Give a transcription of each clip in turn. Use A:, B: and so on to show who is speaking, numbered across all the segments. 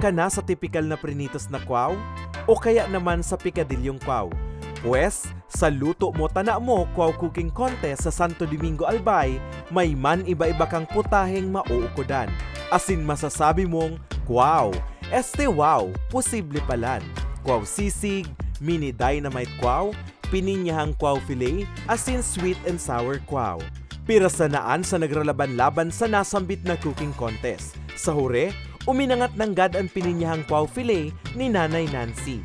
A: ka na sa tipikal na prinitos na kwaw? O kaya naman sa pikadilyong kwaw? Pwes, sa luto mo tana mo kwaw cooking contest sa Santo Domingo Albay, may man iba-iba kang putaheng mauukodan. Asin masasabi mong, wow, wow, posible palan. Kwaw sisig, mini dynamite kwaw, pininyahang kwaw filet, asin sweet and sour kwaw. Pirasanaan sa nagralaban-laban sa nasambit na cooking contest. Sa hure, uminangat ng gad ang pininyahang kwaw filet ni Nanay Nancy.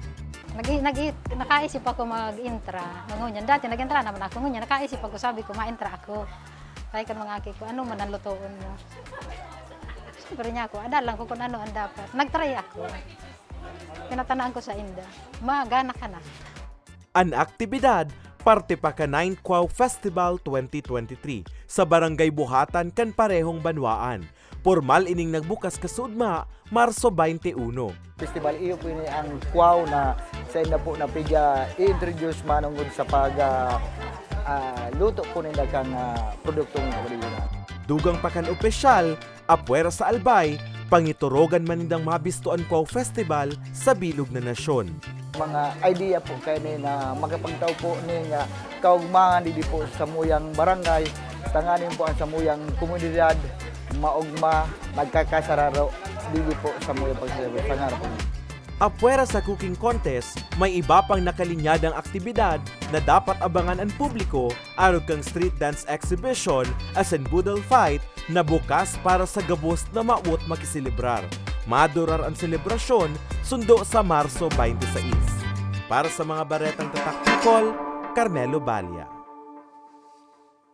B: Nakaisip ako mag-intra. Ngunyan, dati nag-intra naman ako. Ngunyan, nakaisip ako, sabi ko, ma-intra ako. Kaya ka mga aki ko, ano man ang lutoon mo? Sabi niya ako, adalang ko kung ano ang dapat. Nag-try ako. Pinatanaan ko sa Inda, magana ka na.
A: Ang aktibidad, parte pa ka 9 Kwaw Festival 2023 sa Barangay Buhatan kan parehong Banwaan. Formal ining nagbukas kasudma, Marso 21.
C: Festival iyo po ini ang kwaw na sa ina po na piga i-introduce manungod sa pag luto po nila kang produktong Pilipinas.
A: Dugang pakan opisyal, apwera sa Albay, pangiturogan manindang mabistuan Kwaw Festival sa bilog na nasyon.
C: Mga idea po kayo na magapagtaw po ni nga kaugmangan di po sa muyang barangay, tanganin po ang sa muyang komunidad, maugma, nagkakasararo, dili po sa muyang pagsasabi.
A: Apwera sa cooking contest, may iba pang nakalinyadang aktibidad na dapat abangan ang publiko arog kang street dance exhibition as in budol fight na bukas para sa gabos na maut makisilibrar. Madurar ang selebrasyon sundo sa Marso 26. Para sa mga baretang tataktikol, Carmelo Balia.